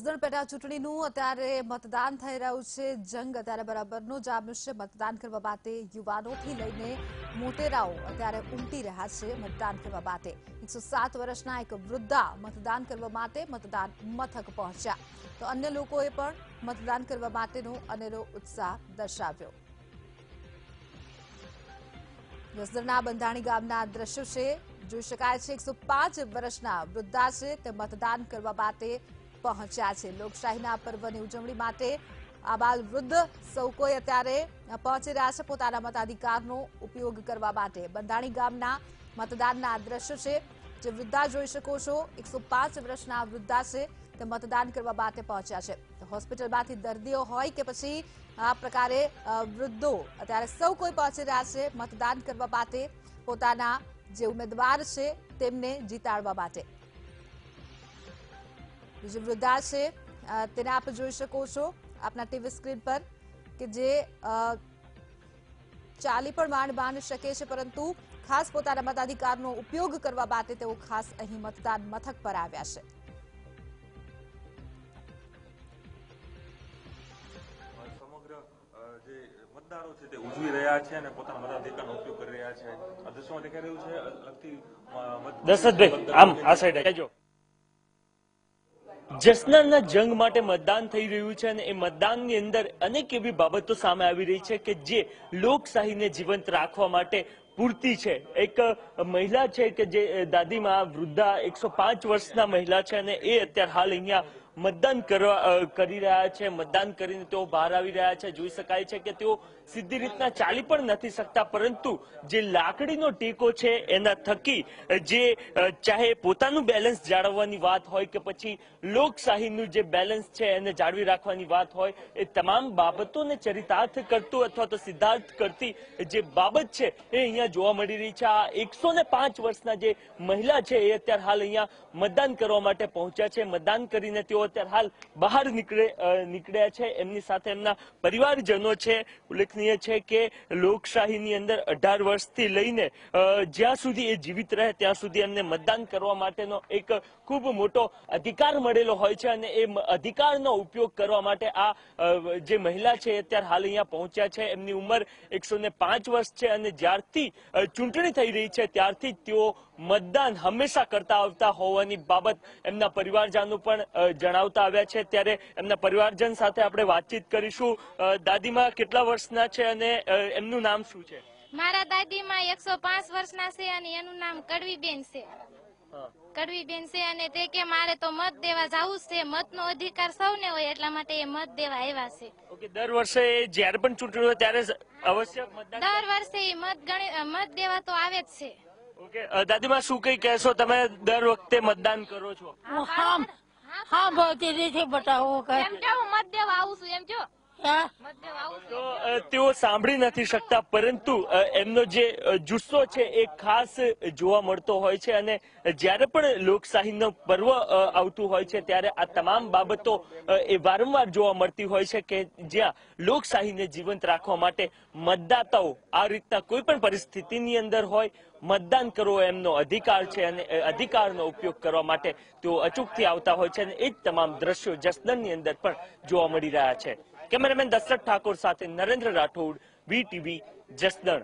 જસદણ પેટા ચૂંટણીનું અત્યારે મતદાન થઈ રહ્યું છે. જંગ અત્યારે બરાબરનો જામ્યો છે. મતદાન કરવા માટે યુવાનોથી લઈને મોટેરાઓ અત્યારે ઉમટી રહ્યા છે મતદાન કરવા માટે. 107 વર્ષના એક વૃદ્ધા મતદાન કરવા માટે મતદાન મથક પહોંચ્યા, તો અન્ય લોકોએ પણ મતદાન કરવા માટેનો અનેરો ઉત્સાહ દર્શાવ્યો. જસદણના બંધાણી ગામના દ્રશ્યો છે, જોઈ શકાય છે 105 વર્ષના વૃદ્ધા છે તે મતદાન કરવા માટે પહોંચ્યા છે. લોકશાહીના પર્વની ઉજવણી માટે આ બાલ વૃદ્ધ સૌ કોઈ અત્યારે પહોંચી રહ્યા છે પોતાના મતાધિકારનો ઉપયોગ કરવા માટે. બંધાણી ગામના મતદાનના દ્રશ્યો છે, જે વૃદ્ધા જોઈ શકો છો. 105 વર્ષના વૃદ્ધા છે તે મતદાન કરવા માટે પહોંચ્યા છે. હોસ્પિટલમાંથી દર્દીઓ હોય કે પછી આ પ્રકારે વૃદ્ધો અત્યારે સૌ કોઈ પહોંચી રહ્યા છે મતદાન કરવા માટે પોતાના જે ઉમેદવાર છે તેમને જીતાડવા માટે. જે વૃદ્ધા છે તેને આપ જોઈ શકો છો આપના ટીવી સ્ક્રીન પર કે જે ચાલી પણ માંડ શકે છે, પરંતુ ખાસ પોતાના મતાધિકારનો ઉપયોગ કરવા માટે તેઓ ખાસ અહીં મતદાન મથક પર આવ્યા છે. મતદારો છે તે ઉજવી રહ્યા છે અને પોતાના મતાધિકારનો ઉપયોગ કરી રહ્યા છે. આ દ્રશ્યોમાં દેખાઈ રહ્યું છે અલગથી દશરથભાઈ આમ આ સાઈડ આવજો. જસદણના જંગ માટે મતદાન થઈ રહ્યું છે અને એ મતદાનની અંદર અનેક એવી બાબતો સામે આવી રહી છે કે જે લોકશાહીને જીવંત રાખવા માટે પૂરતી છે. એક મહિલા છે કે જે દાદીમાં વૃદ્ધા 105 વર્ષના મહિલા છે અને એ અત્યારે હાલ અહીંયા મતદાન કરી રહ્યા છે. મતદાન કરીને તેઓ બહાર આવી રહ્યા છે. જોઈ શકાય છે કે તેઓ સીધી રીતના ચાલી પણ નથી શકતા, પરંતુ જે લાકડીનો ટેકો છે એના થકી જે ચાહે પોતાનું બેલેન્સ જાળવવાની વાત હોય કે પછી લોકશાહીનું જે બેલેન્સ છે એને જાળવી રાખવાની વાત હોય, એ તમામ બાબતોને ચરિતાર્થ કરતું અથવા તો સિદ્ધાર્થ કરતી જે બાબત છે એ અહીંયા જોવા મળી રહી છે. આ 105 વર્ષના જે મહિલા છે એ અત્યારે હાલ અહીંયા મતદાન કરવા માટે પહોંચ્યા છે. મતદાન કરીને તેઓ અત્યારે હાલ બહાર નીકળ્યા છે. એમની સાથે એમના પરિવારજનો છે. ઉલ્લેખનીય છે કે લોકશાહીની અંદર 18 વર્ષથી લઈને જ્યાં સુધી એ જીવિત રહે ત્યાં સુધી એમને મતદાન કરવા માટેનો એક ખૂબ મોટો અધિકાર મળેલો હોય છે અને એ અધિકારનો ઉપયોગ કરવા માટે આ જે મહિલા છે અત્યારે હાલ અહીંયા પહોંચ્યા છે. એમની ઉંમર 105 વર્ષ છે અને જ્યારથી ચૂંટણી થઈ રહી છે ત્યારથી તેઓ મતદાન હંમેશા કરતા આવતા હોવાની બાબત એમના પરિવારજનો પણ જણાવતા આવ્યા છે. ત્યારે એમના પરિવારજન સાથે આપણે વાતચીત કરીશું. દાદીમાં કેટલા વર્ષના છે અને એમનું નામ શું છે? મારા દાદીમાં 105 વર્ષના છે અને એનું નામ કડવીબેન છે. કડવીબેન છે અને તે કે મારે તો મત દેવા જવું છે. મતનો અધિકાર સૌને હોય એટલા માટે એ મત દેવા આવ્યા છે. ઓકે, દર વર્ષે જ્યારે પણ ચૂંટણી હોય ત્યારે અવશ્ય મતદાન દર વર્ષે મત દેવા તો આવે જ છે. ઓકે, દાદીમાં શું કઈ કહેશો? તમે દર વખતે મતદાન કરો છો? હા બધી રીતે બતાવો એમ કે હું મત દેવા આવું છું એમ જો. તો તેઓ સાંભળી નથી શકતા, પરંતુ એમનો જે જુસ્સો છે એ ખાસ જોવા મળતો હોય છે અને જ્યારે પણ લોકશાહીનો પર્વ આવતું હોય છે ત્યારે આ તમામ બાબતો એ વારંવાર જોવા મળતી હોય છે કે જ્યાં લોકશાહીને જીવંત રાખવા માટે મતદાતાઓ આ રીતના કોઈ પણ પરિસ્થિતિની અંદર હોય મતદાન કરવો એમનો અધિકાર છે અને અધિકારનો ઉપયોગ કરવા માટે તેઓ અચૂકથી આવતા હોય છે અને એ જ તમામ દ્રશ્યો જસદણની અંદર પણ જોવા મળી રહ્યા છે. કેમેરામેન દશરથ ઠાકોર સાથે નરેન્દ્ર રાઠોડ, VTV, જસદણ.